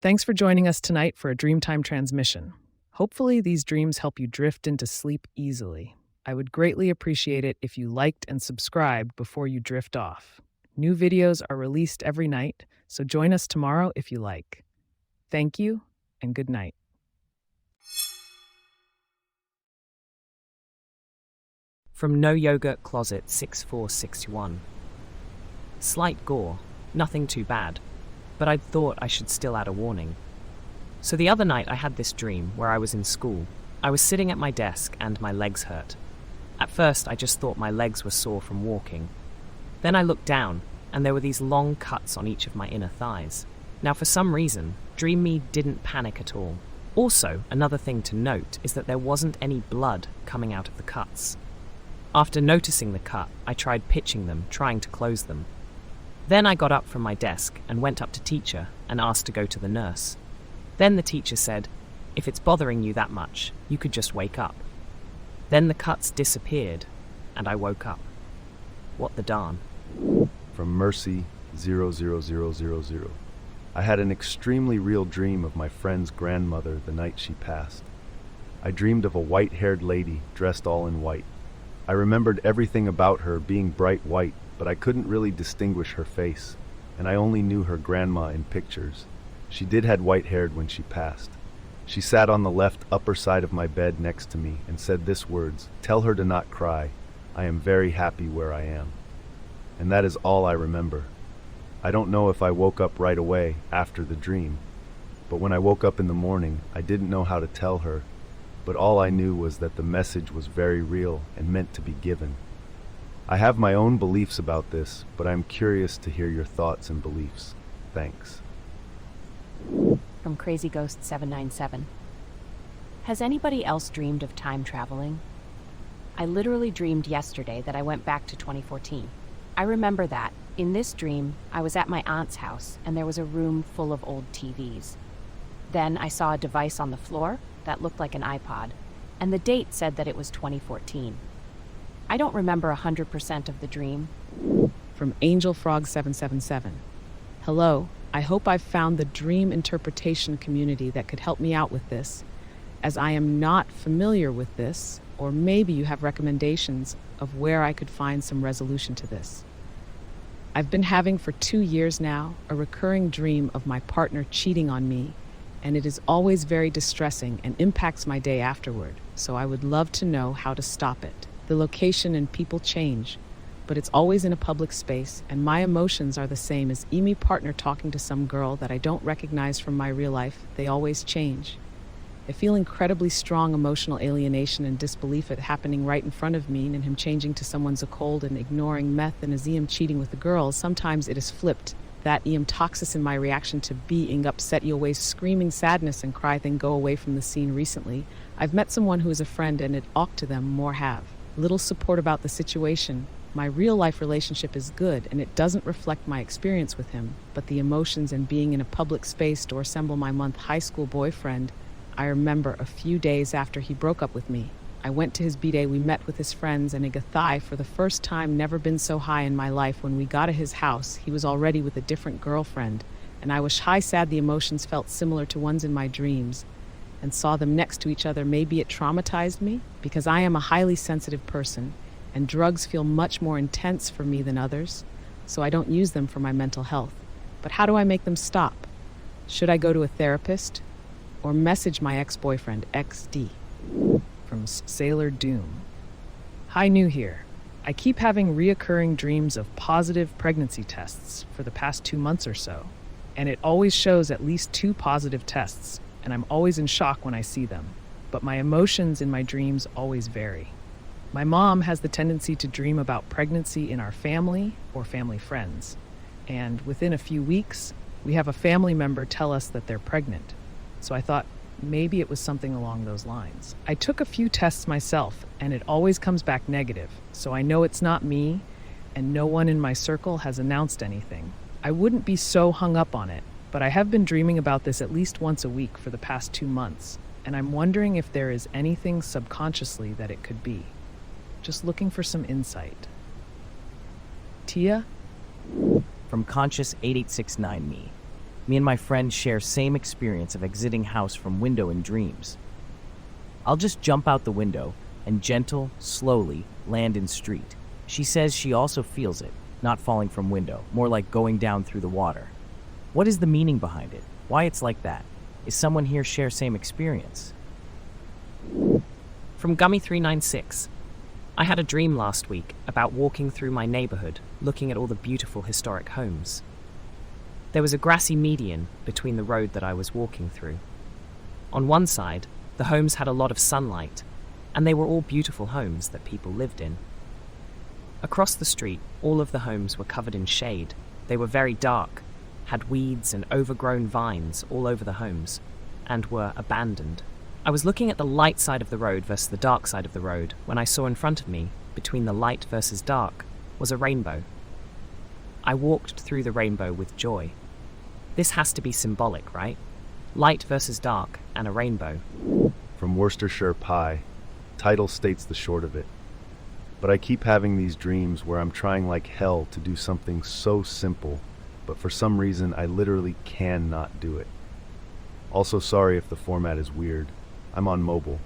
Thanks for joining us tonight for a Dreamtime Transmission. Hopefully, these dreams help you drift into sleep easily. I would greatly appreciate it if you liked and subscribed before you drift off. New videos are released every night, so join us tomorrow if you like. Thank you, and good night. From No Yogurt Closet 6461. Slight gore, nothing too bad, but I'd thought I should still add a warning. So the other night I had this dream where I was in school. I was sitting at my desk and my legs hurt. At first I just thought my legs were sore from walking. Then I looked down and there were these long cuts on each of my inner thighs. Now for some reason, Dream Me didn't panic at all. Also, another thing to note is that there wasn't any blood coming out of the cuts. After noticing the cut, I tried pitching them, trying to close them. Then I got up from my desk and went up to teacher and asked to go to the nurse. Then the teacher said, "If it's bothering you that much, you could just wake up." Then the cuts disappeared and I woke up. What the darn? From Mercy 00000. I had an extremely real dream of my friend's grandmother the night she passed. I dreamed of a white-haired lady dressed all in white. I remembered everything about her being bright white, but I couldn't really distinguish her face, and I only knew her grandma in pictures. She did had white hair when she passed. She sat on the left upper side of my bed next to me and said this words, "Tell her to not cry. I am very happy where I am." And that is all I remember. I don't know if I woke up right away after the dream, but when I woke up in the morning, I didn't know how to tell her, but all I knew was that the message was very real and meant to be given. I have my own beliefs about this, but I'm curious to hear your thoughts and beliefs. Thanks. From Crazy Ghost 797. Has anybody else dreamed of time traveling? I literally dreamed yesterday that I went back to 2014. I remember that, in this dream, I was at my aunt's house and there was a room full of old TVs. Then I saw a device on the floor that looked like an iPod, and the date said that it was 2014. I don't remember 100% of the dream. From Angel Frog 777. Hello, I hope I've found the dream interpretation community that could help me out with this, as I am not familiar with this, or maybe you have recommendations of where I could find some resolution to this. I've been having for 2 years now a recurring dream of my partner cheating on me, and it is always very distressing and impacts my day afterward, so I would love to know how to stop it. The location and people change, but it's always in a public space, and my emotions are the same as me partner talking to some girl that I don't recognize from my real life. They always change. I feel incredibly strong emotional alienation and disbelief at happening right in front of me, and him changing to someone's a cold and ignoring meth, and as cheating with the girls. Sometimes it is flipped. That toxis in my reaction to being upset, always screaming sadness and cry, then go away from the scene. Recently, I've met someone who is a friend and it ought to them more have. Little support about the situation. My real life relationship is good and it doesn't reflect my experience with him, but the emotions and being in a public space to resemble my high school boyfriend. I remember a few days after he broke up with me. I went to his B-Day, we met with his friends, and thigh for the first time, never been so high in my life. When we got to his house, he was already with a different girlfriend, and I was sad. The emotions felt similar to ones in my dreams, and saw them next to each other. Maybe it traumatized me, because I am a highly sensitive person, and drugs feel much more intense for me than others, so I don't use them for my mental health. But how do I make them stop? Should I go to a therapist, or message my ex-boyfriend, XD? From Sailor Doom. Hi, New here. I keep having reoccurring dreams of positive pregnancy tests for the past 2 months or so, and it always shows at least 2 positive tests, and I'm always in shock when I see them, but my emotions in my dreams always vary. My mom has the tendency to dream about pregnancy in our family or family friends, and within a few weeks, we have a family member tell us that they're pregnant, so I thought, maybe it was something along those lines. I took a few tests myself, and it always comes back negative, so I know it's not me, and no one in my circle has announced anything. I wouldn't be so hung up on it, but I have been dreaming about this at least once a week for the past 2 months, and I'm wondering if there is anything subconsciously that it could be. Just looking for some insight. Tia? From Conscious 8869 Me. Me and my friend share same experience of exiting house from window in dreams. I'll just jump out the window and slowly land in street. She says she also feels it, not falling from window, more like going down through the water. What is the meaning behind it? Why it's like that? Is someone here share same experience? From Gummy396. I had a dream last week about walking through my neighborhood, looking at all the beautiful historic homes. There was a grassy median between the road that I was walking through. On one side, the homes had a lot of sunlight, and they were all beautiful homes that people lived in. Across the street, all of the homes were covered in shade. They were very dark, had weeds and overgrown vines all over the homes, and were abandoned. I was looking at the light side of the road versus the dark side of the road when I saw in front of me, between the light versus dark, was a rainbow. I walked through the rainbow with joy. This has to be symbolic, right? Light versus dark and a rainbow. From Worcestershire Pie. Title states the short of it. But I keep having these dreams where I'm trying like hell to do something so simple, but for some reason I literally cannot do it. Also, sorry if the format is weird. I'm on mobile.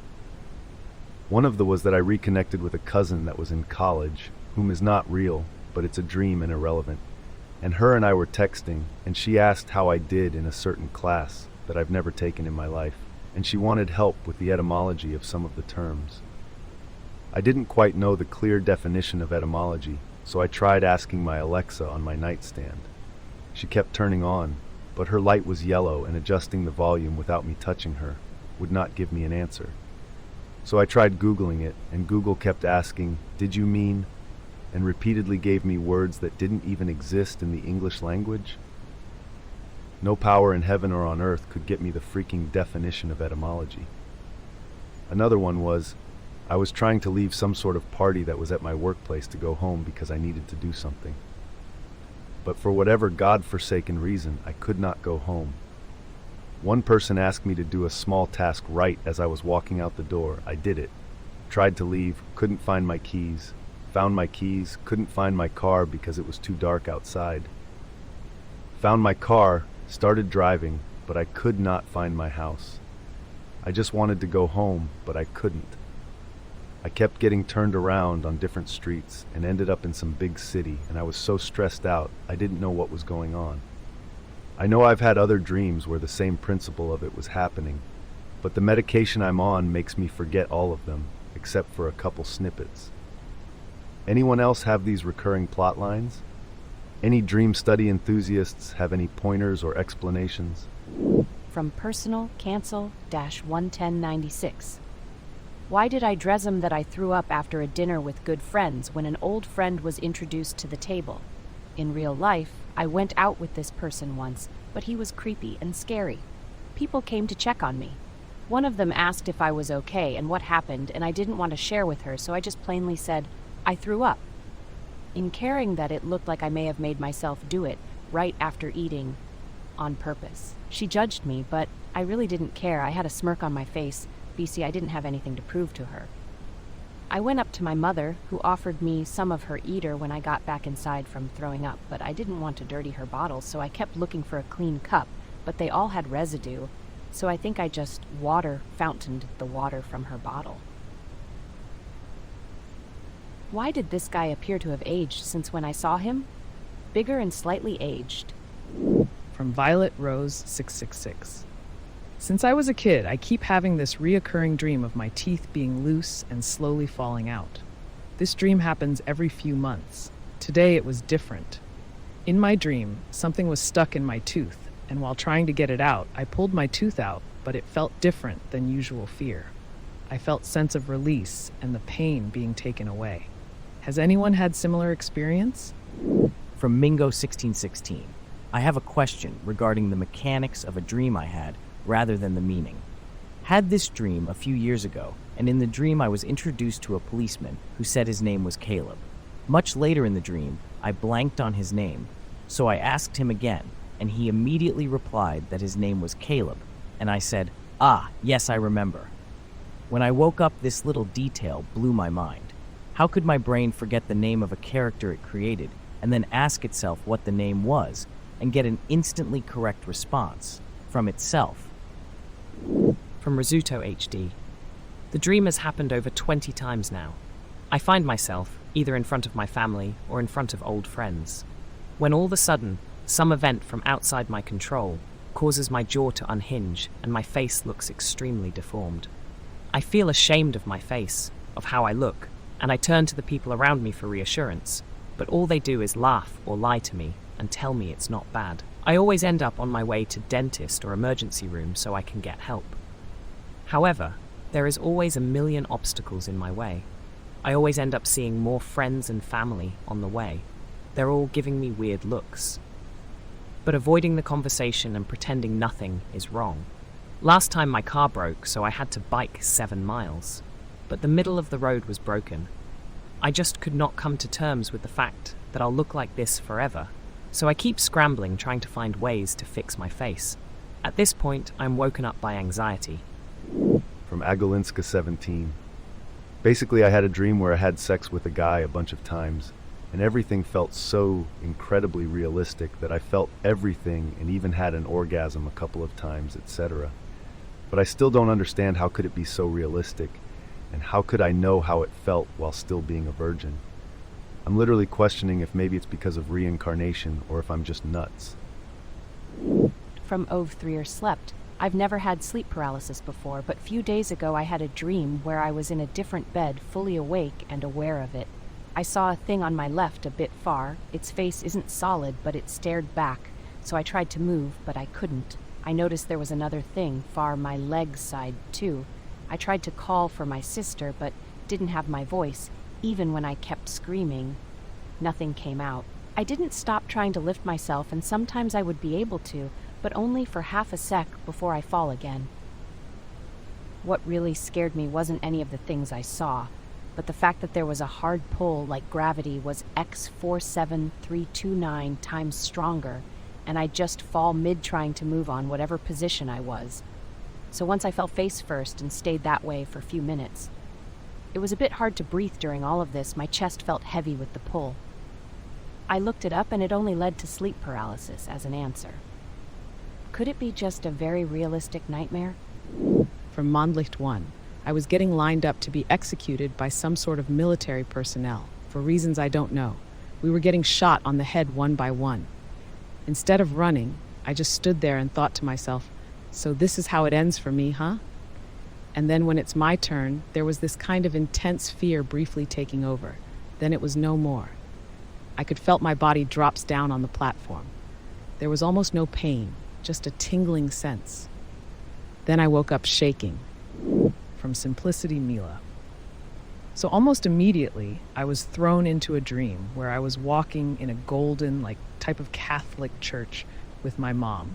One of them was that I reconnected with a cousin that was in college, whom is not real, but it's a dream and irrelevant. And her and I were texting, and she asked how I did in a certain class that I've never taken in my life, and she wanted help with the etymology of some of the terms. I didn't quite know the clear definition of etymology, so I tried asking my Alexa on my nightstand. She kept turning on, but her light was yellow, and adjusting the volume without me touching her would not give me an answer. So I tried Googling it, and Google kept asking, "Did you mean?" and repeatedly gave me words that didn't even exist in the English language. No power in heaven or on earth could get me the freaking definition of etymology. Another one was, I was trying to leave some sort of party that was at my workplace to go home because I needed to do something. But for whatever God-forsaken reason, I could not go home. One person asked me to do a small task right as I was walking out the door. I did it. Tried to leave, couldn't find my keys. Found my keys, couldn't find my car because it was too dark outside. Found my car, started driving, but I could not find my house. I just wanted to go home, but I couldn't. I kept getting turned around on different streets and ended up in some big city, and I was so stressed out I didn't know what was going on. I know I've had other dreams where the same principle of it was happening, but the medication I'm on makes me forget all of them, except for a couple snippets. Anyone else have these recurring plot lines? Any dream study enthusiasts have any pointers or explanations? From Personal Cancel-11096. Why did I dream that I threw up after a dinner with good friends when an old friend was introduced to the table? In real life, I went out with this person once, but he was creepy and scary. People came to check on me. One of them asked if I was okay and what happened, and I didn't want to share with her, so I just plainly said, I threw up. In caring that it looked like I may have made myself do it right after eating on purpose. She judged me, but I really didn't care. I had a smirk on my face. BC, I didn't have anything to prove to her. I went up to my mother, who offered me some of her eater when I got back inside from throwing up, but I didn't want to dirty her bottles, so I kept looking for a clean cup, but they all had residue, so I think I just fountained the water from her bottle. Why did this guy appear to have aged since when I saw him? Bigger and slightly aged. From Violet Rose 666. Since I was a kid, I keep having this reoccurring dream of my teeth being loose and slowly falling out. This dream happens every few months. Today it was different. In my dream, something was stuck in my tooth, and while trying to get it out, I pulled my tooth out, but it felt different than usual fear. I felt sense of release and the pain being taken away. Has anyone had similar experience? From Mingo1616. I have a question regarding the mechanics of a dream I had rather than the meaning. Had this dream a few years ago, and in the dream I was introduced to a policeman who said his name was Caleb. Much later in the dream, I blanked on his name, so I asked him again, and he immediately replied that his name was Caleb, and I said, "Ah, yes, I remember." When I woke up, this little detail blew my mind. How could my brain forget the name of a character it created, and then ask itself what the name was, and get an instantly correct response from itself. From Risotto HD. The dream has happened over 20 times now. I find myself either in front of my family or in front of old friends, when all of a sudden, some event from outside my control causes my jaw to unhinge and my face looks extremely deformed. I feel ashamed of my face, of how I look, and I turn to the people around me for reassurance, but all they do is laugh or lie to me and tell me it's not bad. I always end up on my way to dentist or emergency room so I can get help. However, there is always a million obstacles in my way. I always end up seeing more friends and family on the way. They're all giving me weird looks. But avoiding the conversation and pretending nothing is wrong. Last time my car broke, so I had to bike 7 miles. But the middle of the road was broken. I just could not come to terms with the fact that I'll look like this forever. So I keep scrambling, trying to find ways to fix my face. At this point, I'm woken up by anxiety. From Agolinska 17. Basically, I had a dream where I had sex with a guy a bunch of times, and everything felt so incredibly realistic that I felt everything and even had an orgasm a couple of times, etc. But I still don't understand how could it be so realistic, and how could I know how it felt while still being a virgin? I'm literally questioning if maybe it's because of reincarnation or if I'm just nuts. From Ove 3 or Slept. I've never had sleep paralysis before, but few days ago I had a dream where I was in a different bed, fully awake and aware of it. I saw a thing on my left a bit far. Its face isn't solid, but it stared back, so I tried to move, but I couldn't. I noticed there was another thing far my leg side, too. I tried to call for my sister, but didn't have my voice, even when I kept screaming. Nothing came out. I didn't stop trying to lift myself, and sometimes I would be able to, but only for half a sec before I fall again. What really scared me wasn't any of the things I saw, but the fact that there was a hard pull like gravity was x47329 times stronger, and I'd just fall mid trying to move on whatever position I was. So once I fell face first and stayed that way for a few minutes. It was a bit hard to breathe during all of this. My chest felt heavy with the pull. I looked it up and it only led to sleep paralysis as an answer. Could it be just a very realistic nightmare? From Mondlicht 1. I was getting lined up to be executed by some sort of military personnel, for reasons I don't know. We were getting shot on the head one by one. Instead of running, I just stood there and thought to myself, so this is how it ends for me, huh? And then when it's my turn, there was this kind of intense fear briefly taking over. Then it was no more. I could felt my body drops down on the platform. There was almost no pain, just a tingling sense. Then I woke up shaking. From Simplicity Mila. So almost immediately, I was thrown into a dream where I was walking in a golden, type of Catholic church with my mom.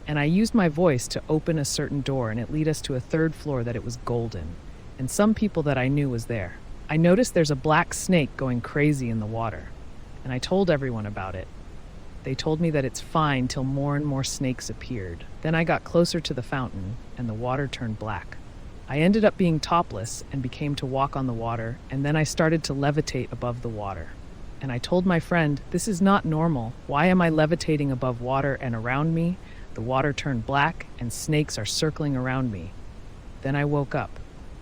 And I used my voice to open a certain door, and it led us to a 3rd floor that it was golden. And some people that I knew was there. I noticed there's a black snake going crazy in the water. And I told everyone about it. They told me that it's fine till more and more snakes appeared. Then I got closer to the fountain, and the water turned black. I ended up being topless and became to walk on the water, and then I started to levitate above the water. And I told my friend, this is not normal. Why am I levitating above water, and around me, the water turned black and snakes are circling around me? Then I woke up.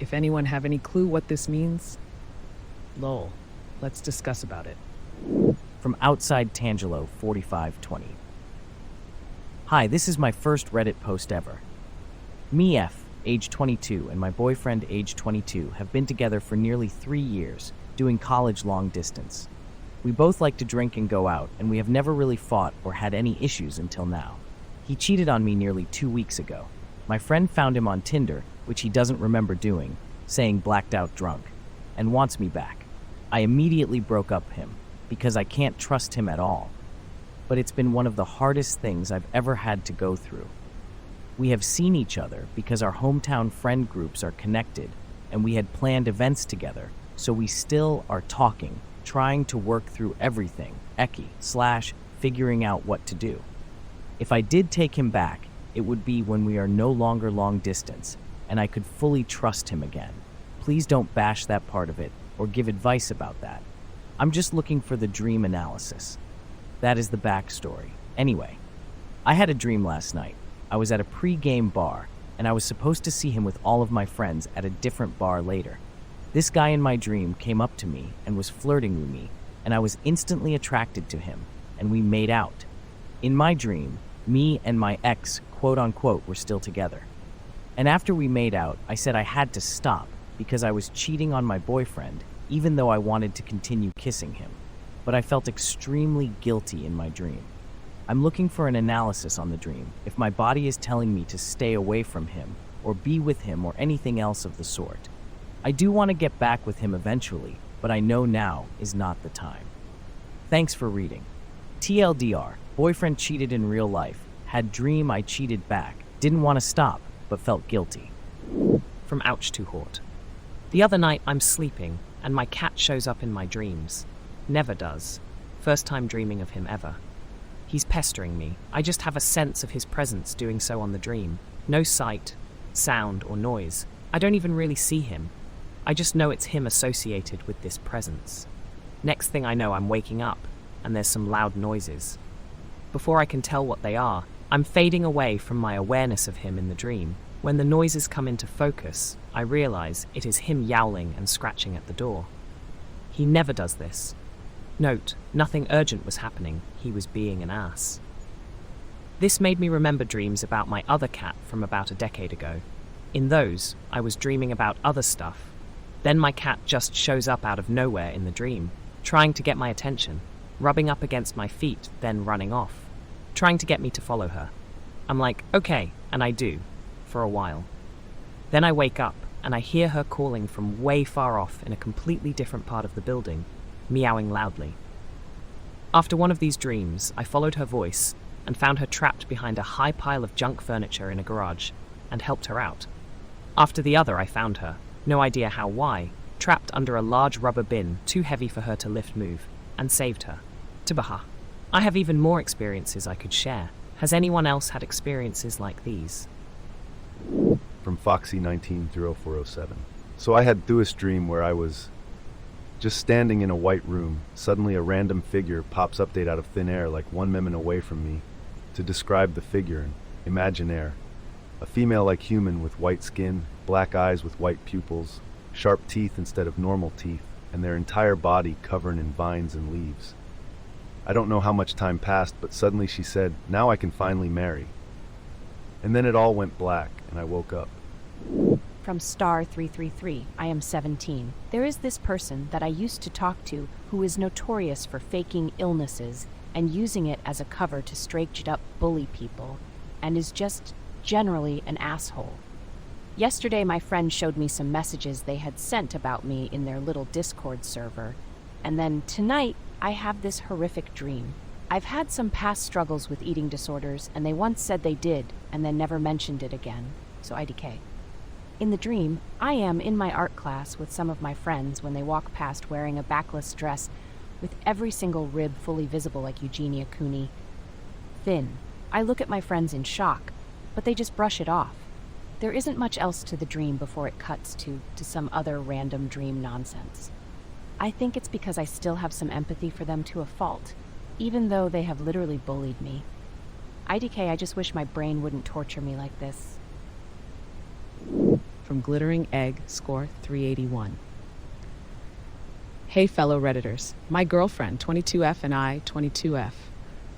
If anyone have any clue what this means? Lol. Let's discuss about it. From Outside Tangelo 4520. Hi, this is my first Reddit post ever. Me F, age 22, and my boyfriend, age 22, have been together for nearly 3 years, doing college long distance. We both like to drink and go out, and we have never really fought or had any issues until now. He cheated on me nearly 2 weeks ago. My friend found him on Tinder, which he doesn't remember doing, saying blacked out drunk, and wants me back. I immediately broke up him, because I can't trust him at all. But it's been one of the hardest things I've ever had to go through. We have seen each other because our hometown friend groups are connected, and we had planned events together, so we still are talking, trying to work through everything, figuring out what to do. If I did take him back, it would be when we are no longer long distance, and I could fully trust him again. Please don't bash that part of it, or give advice about that. I'm just looking for the dream analysis. That is the backstory. Anyway, I had a dream last night. I was at a pre-game bar, and I was supposed to see him with all of my friends at a different bar later. This guy in my dream came up to me and was flirting with me, and I was instantly attracted to him, and we made out. In my dream, me and my ex, quote-unquote, were still together. And after we made out, I said I had to stop because I was cheating on my boyfriend, even though I wanted to continue kissing him. But I felt extremely guilty in my dream. I'm looking for an analysis on the dream, if my body is telling me to stay away from him, or be with him, or anything else of the sort. I do want to get back with him eventually, but I know now is not the time. Thanks for reading. TLDR, boyfriend cheated in real life, had dream I cheated back, didn't want to stop, but felt guilty. From Ouch to Hort. The other night I'm sleeping, and my cat shows up in my dreams. Never does. First time dreaming of him ever. He's pestering me. I just have a sense of his presence doing so on the dream. No sight, sound, or noise. I don't even really see him. I just know it's him associated with this presence. Next thing I know, I'm waking up, and there's some loud noises. Before I can tell what they are, I'm fading away from my awareness of him in the dream. When the noises come into focus, I realize it is him yowling and scratching at the door. He never does this. Note, nothing urgent was happening, he was being an ass. This made me remember dreams about my other cat from about a decade ago. In those, I was dreaming about other stuff. Then my cat just shows up out of nowhere in the dream, trying to get my attention, rubbing up against my feet, then running off, trying to get me to follow her. I'm like, okay, and I do, for a while. Then I wake up, and I hear her calling from way far off in a completely different part of the building, meowing loudly. After one of these dreams, I followed her voice and found her trapped behind a high pile of junk furniture in a garage and helped her out. After the other, I found her, no idea how why, trapped under a large rubber bin too heavy for her to lift move, and saved her. Tubaha. I have even more experiences I could share. Has anyone else had experiences like these? From Foxy 19-0407. So I had this dream where I was just standing in a white room. Suddenly a random figure pops up out of thin air, like 1 minute away from me. To describe the figure, imaginaire. A female like human with white skin, black eyes with white pupils, sharp teeth instead of normal teeth, and their entire body covered in vines and leaves. I don't know how much time passed, but suddenly she said, "Now I can finally marry." And then it all went black, and I woke up. From Star 333, I am 17. There is this person that I used to talk to who is notorious for faking illnesses and using it as a cover to straight up bully people, and is just generally an asshole. Yesterday, my friend showed me some messages they had sent about me in their little Discord server, and then tonight, I have this horrific dream. I've had some past struggles with eating disorders, and they once said they did, and then never mentioned it again, so IDK. In the dream, I am in my art class with some of my friends when they walk past wearing a backless dress with every single rib fully visible like Eugenia Cooney. Thin. I look at my friends in shock, but they just brush it off. There isn't much else to the dream before it cuts to some other random dream nonsense. I think it's because I still have some empathy for them to a fault, even though they have literally bullied me. IDK, I just wish my brain wouldn't torture me like this. From Glittering Egg, score 381. Hey fellow Redditors, my girlfriend, 22F, and I, 22F,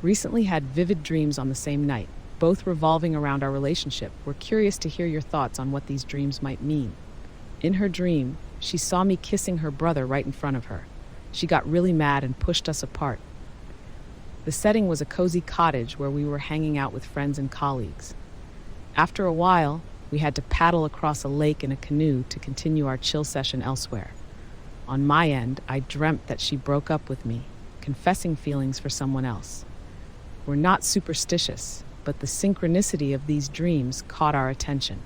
recently had vivid dreams on the same night, both revolving around our relationship. We're curious to hear your thoughts on what these dreams might mean. In her dream, she saw me kissing her brother right in front of her. She got really mad and pushed us apart. The setting was a cozy cottage where we were hanging out with friends and colleagues. After a while, we had to paddle across a lake in a canoe to continue our chill session elsewhere. On my end, I dreamt that she broke up with me, confessing feelings for someone else. We're not superstitious, but the synchronicity of these dreams caught our attention.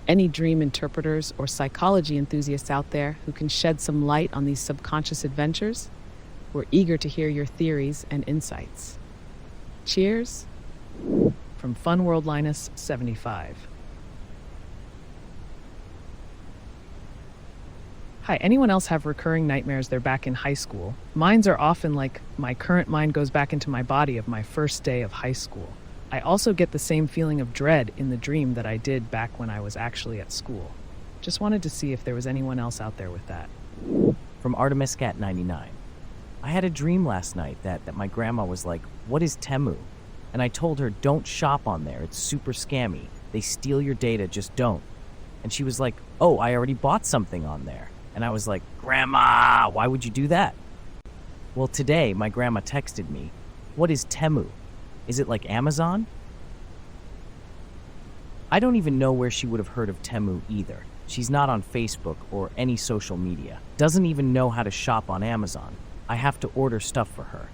Any dream interpreters or psychology enthusiasts out there who can shed some light on these subconscious adventures? We're eager to hear your theories and insights. Cheers. From Fun World Linus 75. Hi, anyone else have recurring nightmares they're back in high school? Mines are often like my current mind goes back into my body of my first day of high school. I also get the same feeling of dread in the dream that I did back when I was actually at school. Just wanted to see if there was anyone else out there with that. From Artemiscat99. I had a dream last night that my grandma was like, "What is Temu?" And I told her, "Don't shop on there. It's super scammy. They steal your data, just don't." And she was like, "Oh, I already bought something on there." And I was like, "Grandma, why would you do that?" Well, today my grandma texted me, "What is Temu? Is it like Amazon?" I don't even know where she would have heard of Temu either. She's not on Facebook or any social media. Doesn't even know how to shop on Amazon. I have to order stuff for her.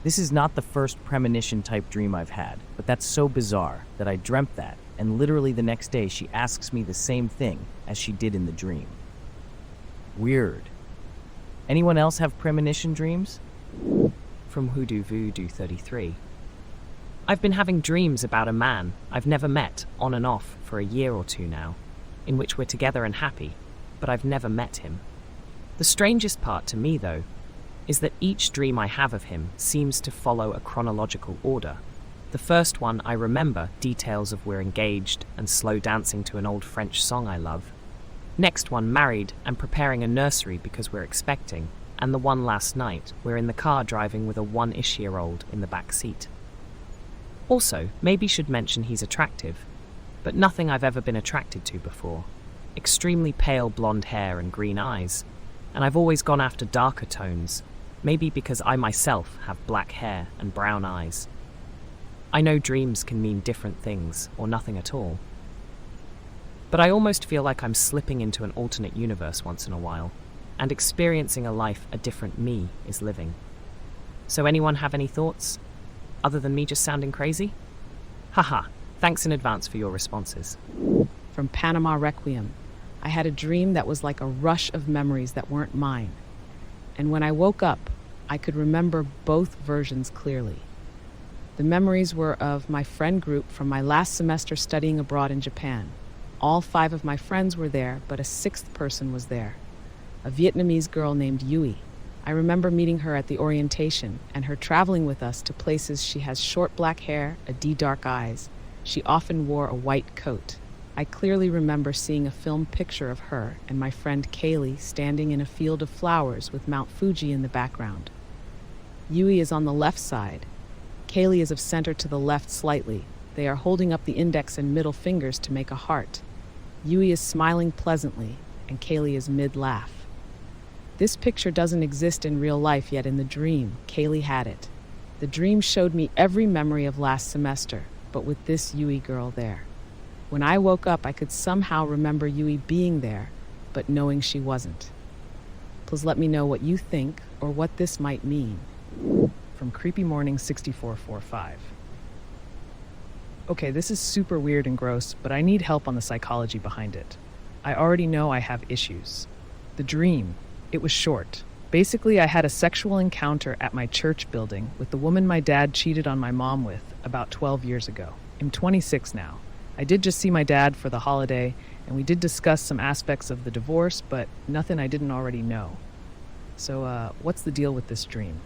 This is not the first premonition type dream I've had, but that's so bizarre that I dreamt that, and literally the next day she asks me the same thing as she did in the dream. Weird. Anyone else have premonition dreams? From Hoodoo Voodoo 33. I've been having dreams about a man I've never met on and off for a year or two now, in which we're together and happy, but I've never met him. The strangest part to me, though, is that each dream I have of him seems to follow a chronological order. The first one I remember details of we're engaged and slow dancing to an old French song I love. Next one married and preparing a nursery because we're expecting, and the one last night we're in the car driving with a 1-ish-year-old in the back seat. Also, maybe should mention he's attractive, but nothing I've ever been attracted to before. Extremely pale blonde hair and green eyes, and I've always gone after darker tones, maybe because I myself have black hair and brown eyes. I know dreams can mean different things or nothing at all, but I almost feel like I'm slipping into an alternate universe once in a while, and experiencing a life a different me is living. So anyone have any thoughts? Other than me just sounding crazy? Haha, thanks in advance for your responses. From Panama Requiem. I had a dream that was like a rush of memories that weren't mine. And when I woke up, I could remember both versions clearly. The memories were of my friend group from my last semester studying abroad in Japan. All 5 of my friends were there, but a 6th person was there, a Vietnamese girl named Yui. I remember meeting her at the orientation and her traveling with us to places. She has short black hair, dark eyes. She often wore a white coat. I clearly remember seeing a film picture of her and my friend Kaylee standing in a field of flowers with Mount Fuji in the background. Yui is on the left side. Kaylee is of center to the left slightly. They are holding up the index and middle fingers to make a heart. Yui is smiling pleasantly, and Kaylee is mid-laugh. This picture doesn't exist in real life, yet in the dream, Kaylee had it. The dream showed me every memory of last semester, but with this Yui girl there. When I woke up, I could somehow remember Yui being there, but knowing she wasn't. Please let me know what you think or what this might mean. From Creepy Morning 6445. Okay, this is super weird and gross, but I need help on the psychology behind it. I already know I have issues. The dream, it was short. Basically, I had a sexual encounter at my church building with the woman my dad cheated on my mom with about 12 years ago. I'm 26 now. I did just see my dad for the holiday, and we did discuss some aspects of the divorce, but nothing I didn't already know. So, what's the deal with this dream?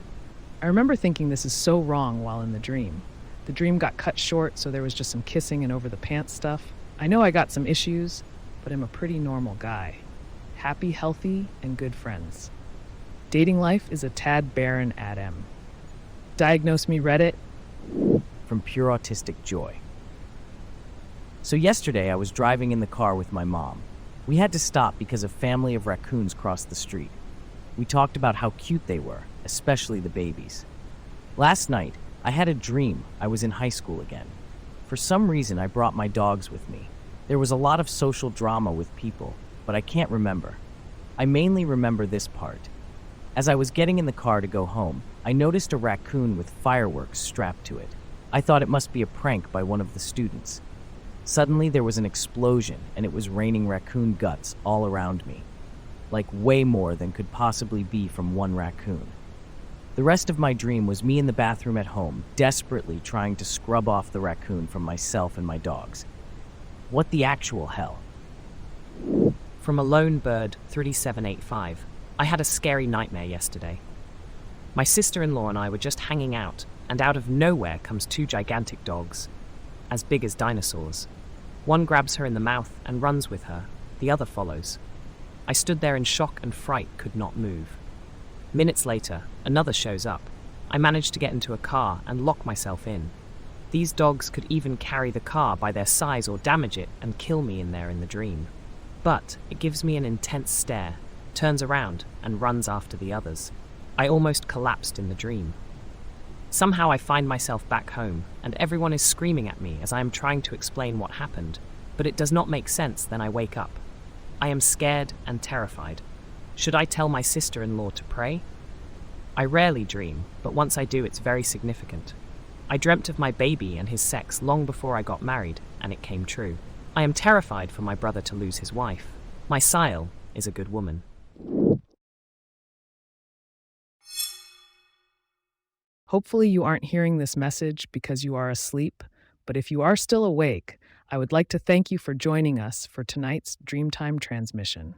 I remember thinking this is so wrong while in the dream. The dream got cut short, so there was just some kissing and over the pants stuff. I know I got some issues, but I'm a pretty normal guy. Happy, healthy, and good friends. Dating life is a tad barren at M. Diagnose me Reddit. From Pure Autistic Joy. So yesterday I was driving in the car with my mom. We had to stop because a family of raccoons crossed the street. We talked about how cute they were, especially the babies. Last night, I had a dream I was in high school again. For some reason, I brought my dogs with me. There was a lot of social drama with people, but I can't remember. I mainly remember this part. As I was getting in the car to go home, I noticed a raccoon with fireworks strapped to it. I thought it must be a prank by one of the students. Suddenly, there was an explosion, and it was raining raccoon guts all around me. Like way more than could possibly be from one raccoon. The rest of my dream was me in the bathroom at home, desperately trying to scrub off the raccoon from myself and my dogs. What the actual hell? From a lone bird 3785. I had a scary nightmare yesterday. My sister-in-law and I were just hanging out, and out of nowhere comes two gigantic dogs, as big as dinosaurs. One grabs her in the mouth and runs with her. The other follows. I stood there in shock and fright, could not move. Minutes later, another shows up. I managed to get into a car and lock myself in. These dogs could even carry the car by their size or damage it and kill me in there in the dream. But it gives me an intense stare, turns around and runs after the others. I almost collapsed in the dream. Somehow I find myself back home, and everyone is screaming at me as I am trying to explain what happened, but it does not make sense. Then I wake up. I am scared and terrified. Should I tell my sister-in-law to pray? I rarely dream, but once I do, it's very significant. I dreamt of my baby and his sex long before I got married, and it came true. I am terrified for my brother to lose his wife. My Sile is a good woman. Hopefully, you aren't hearing this message because you are asleep, but if you are still awake, I would like to thank you for joining us for tonight's Dreamtime Transmission.